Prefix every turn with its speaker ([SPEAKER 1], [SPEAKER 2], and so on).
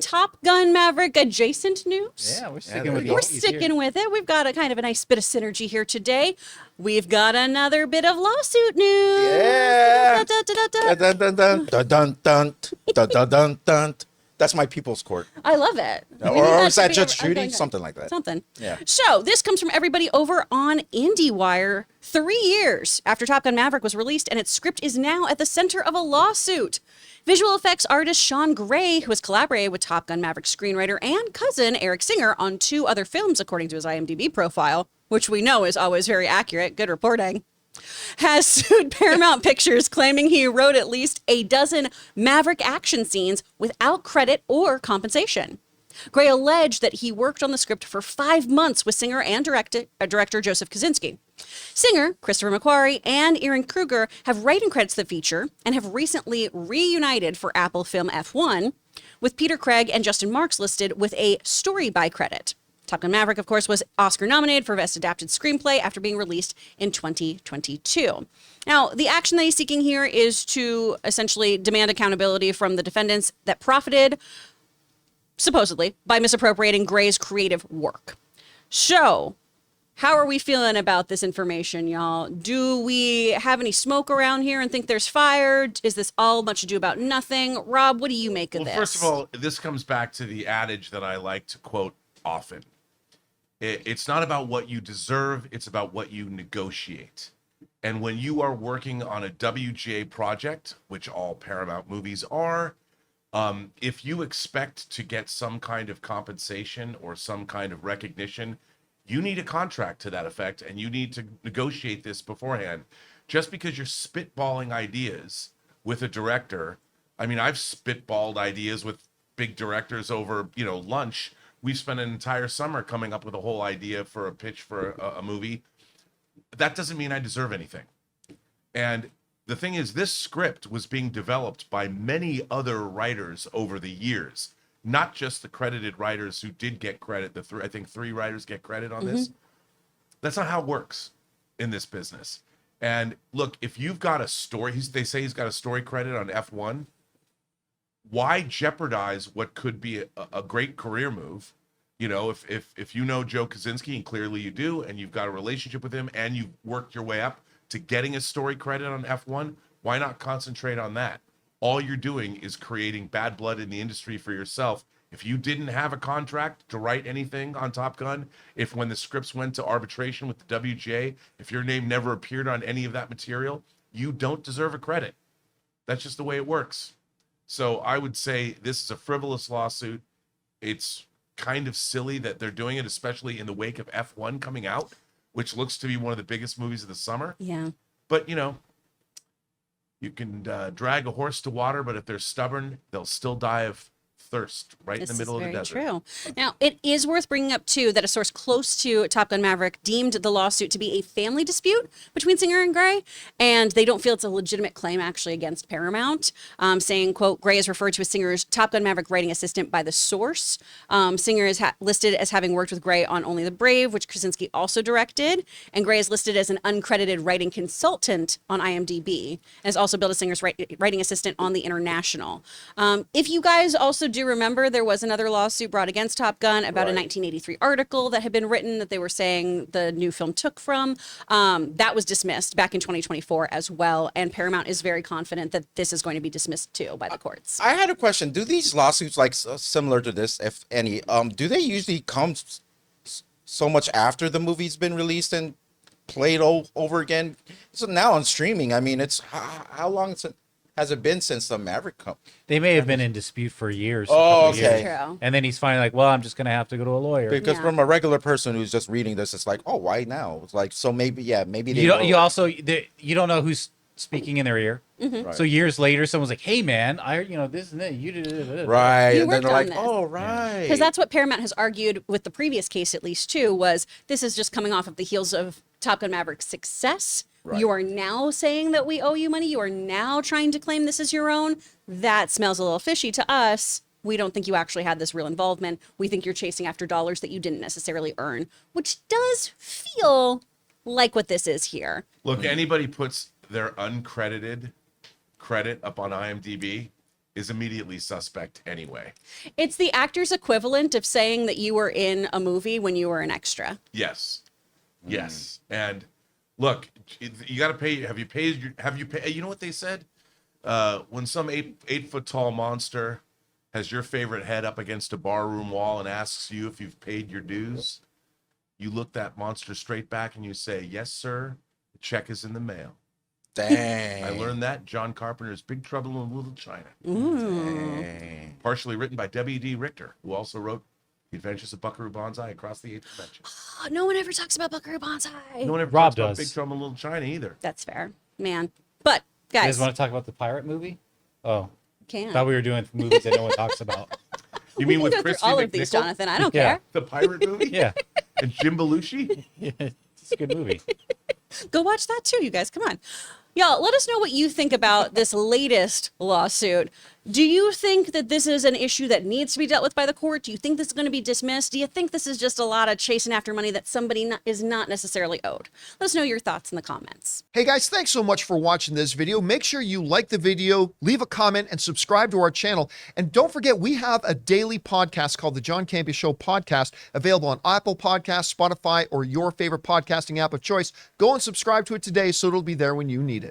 [SPEAKER 1] Top Gun Maverick adjacent news.
[SPEAKER 2] Yeah, we're sticking with
[SPEAKER 1] We're sticking with it. We've got a kind of a nice bit of synergy here today. We've got another bit of lawsuit news.
[SPEAKER 3] Yeah.
[SPEAKER 1] Dun, dun, dun, dun,
[SPEAKER 3] Dun, dun, dun, dun, dun, dun, dun, dun, dun, dun. That's my people's court.
[SPEAKER 1] I love it. We need
[SPEAKER 3] Or is
[SPEAKER 1] to
[SPEAKER 3] that
[SPEAKER 1] be
[SPEAKER 3] Judge
[SPEAKER 1] a
[SPEAKER 3] Judy?
[SPEAKER 1] thing.
[SPEAKER 3] Something like that.
[SPEAKER 1] Something.
[SPEAKER 3] Yeah.
[SPEAKER 1] So this comes from everybody over on IndieWire. 3 years after Top Gun Maverick was released, and its script is now at the center of a lawsuit. Visual effects artist Sean Gray, who has collaborated with Top Gun Maverick screenwriter and cousin Eric Singer on 2 other films, according to his IMDb profile, which we know is always very accurate. Good reporting. Has sued Paramount Pictures, claiming he wrote at least a dozen Maverick action scenes without credit or compensation. Gray alleged that he worked on the script for 5 months with singer and director Joseph Kosinski. Singer, Christopher McQuarrie, and Erin Kruger have writing credits to the feature and have recently reunited for Apple Film F1, with Peter Craig and Justin Marks listed with a story by credit. Top Gun Maverick, of course, was Oscar nominated for Best Adapted Screenplay after being released in 2022. Now, the action that he's seeking here is to essentially demand accountability from the defendants that profited, supposedly, by misappropriating Gray's creative work. So, how are we feeling about this information, y'all? Do we have any smoke around here and think there's fire? Is this all much ado about nothing? Rob, what do you make of this?
[SPEAKER 4] First of all, this comes back to the adage that I like to quote often. It's not about what you deserve, it's about what you negotiate. And when you are working on a WGA project, which all Paramount movies are, if you expect to get some kind of compensation or some kind of recognition, you need a contract to that effect, and you need to negotiate this beforehand. Just because you're spitballing ideas with a director, I mean, I've spitballed ideas with big directors over, lunch. We've spent an entire summer coming up with a whole idea for a pitch for a movie. That doesn't mean I deserve anything. And the thing is, this script was being developed by many other writers over the years, not just the credited writers who did get credit. I think 3 writers get credit on this. That's not how it works in this business. And look, if you've got a story, they say he's got a story credit on F1. Why jeopardize what could be a great career move? If you know Joe Kosinski, and clearly you do, and you've got a relationship with him, and you've worked your way up to getting a story credit on F1, why not concentrate on that? All you're doing is creating bad blood in the industry for yourself. If you didn't have a contract to write anything on Top Gun, if when the scripts went to arbitration with the WGA, if your name never appeared on any of that material, you don't deserve a credit. That's just the way it works. So I would say this is a frivolous lawsuit. It's kind of silly that they're doing it, especially in the wake of F1 coming out, which looks to be one of the biggest movies of the summer.
[SPEAKER 1] Yeah.
[SPEAKER 4] But, you can drag a horse to water, but if they're stubborn, they'll still die of thirst right in the middle of the desert.
[SPEAKER 1] True. Now, it is worth bringing up, too, that a source close to Top Gun Maverick deemed the lawsuit to be a family dispute between Singer and Gray, and they don't feel it's a legitimate claim, actually, against Paramount, saying, quote, Gray is referred to as Singer's Top Gun Maverick writing assistant by the source. Singer is listed as having worked with Gray on Only the Brave, which Krasinski also directed, and Gray is listed as an uncredited writing consultant on IMDb, and is also billed as Singer's writing assistant on The International. If you guys also do remember, there was another lawsuit brought against Top Gun about a 1983 article that had been written that they were saying the new film took from. That was dismissed back in 2024 as well, and Paramount is very confident that this is going to be dismissed too by the courts.
[SPEAKER 3] I had a question. Do these lawsuits, similar to this, if any, do they usually come so much after the movie's been released and played over again? So now on streaming, I mean, it's how long has it been since the Maverick come?
[SPEAKER 2] They may have been in dispute for years.
[SPEAKER 3] Oh, okay.
[SPEAKER 1] True.
[SPEAKER 2] And then he's finally like, well, I'm just going to have to go to a lawyer.
[SPEAKER 3] Because from a regular person who's just reading this, it's like, oh, why now? It's like, so maybe they
[SPEAKER 2] You don't know who's speaking in their ear.
[SPEAKER 3] Right.
[SPEAKER 2] So years later, someone's like, hey, man, this and that, you did it.
[SPEAKER 3] Right.
[SPEAKER 1] You
[SPEAKER 3] And then
[SPEAKER 1] worked
[SPEAKER 3] they're
[SPEAKER 1] on
[SPEAKER 3] like,
[SPEAKER 1] this.
[SPEAKER 3] oh, right.
[SPEAKER 1] Because that's what Paramount has argued with the previous case, at least, too, was this is just coming off of the heels of Top Gun Maverick's success.
[SPEAKER 3] Right.
[SPEAKER 1] You are now saying that we owe you money. You are now trying to claim this is your own. That smells a little fishy to us. We don't think you actually had this real involvement. We think you're chasing after dollars that you didn't necessarily earn, which does feel like what this is here.
[SPEAKER 4] Look, anybody puts their uncredited credit up on IMDb, is immediately suspect anyway.
[SPEAKER 1] It's the actor's equivalent of saying that you were in a movie when you were an extra.
[SPEAKER 4] Yes. Yes. And look, you got to pay. Have you paid you know what they said? When some 8 foot tall monster has your favorite head up against a barroom wall and asks you if you've paid your dues, you look that monster straight back and you say, "Yes, sir. The check is in the mail."
[SPEAKER 3] Dang.
[SPEAKER 4] I learned that in John Carpenter's Big Trouble in Little China.
[SPEAKER 3] Dang.
[SPEAKER 4] Partially written by W.D. Richter, who also wrote The Adventures of Buckaroo Banzai Across the Eighth Dimension.
[SPEAKER 1] Oh, no one ever talks about Buckaroo Banzai.
[SPEAKER 4] No one ever
[SPEAKER 2] Rob
[SPEAKER 4] talks about
[SPEAKER 2] does.
[SPEAKER 4] Big Trouble in Little China either.
[SPEAKER 1] That's fair, man. But
[SPEAKER 2] You
[SPEAKER 1] guys,
[SPEAKER 2] guys want to talk about the pirate movie? Oh,
[SPEAKER 1] can
[SPEAKER 2] thought we were doing movies that no one talks about.
[SPEAKER 4] You
[SPEAKER 1] we
[SPEAKER 4] mean
[SPEAKER 1] can
[SPEAKER 4] with
[SPEAKER 1] go through
[SPEAKER 4] Christy
[SPEAKER 1] all of these,
[SPEAKER 4] McNichol?
[SPEAKER 1] Jonathan. I don't
[SPEAKER 2] Yeah.
[SPEAKER 1] care.
[SPEAKER 4] The pirate movie?
[SPEAKER 2] Yeah,
[SPEAKER 4] And Jim Belushi?
[SPEAKER 2] yeah, it's a good movie.
[SPEAKER 1] Go watch that too, you guys. Come on. Y'all, let us know what you think about this latest lawsuit. Do you think that this is an issue that needs to be dealt with by the court? Do you think this is going to be dismissed? Do you think this is just a lot of chasing after money that somebody is not necessarily owed? Let us know your thoughts in the comments.
[SPEAKER 5] Hey guys, thanks so much for watching this video. Make sure you like the video, leave a comment, and subscribe to our channel. And don't forget, we have a daily podcast called the John Campea Show podcast, available on Apple Podcasts, Spotify, or your favorite podcasting app of choice. Go and subscribe to it today so it'll be there when you need it.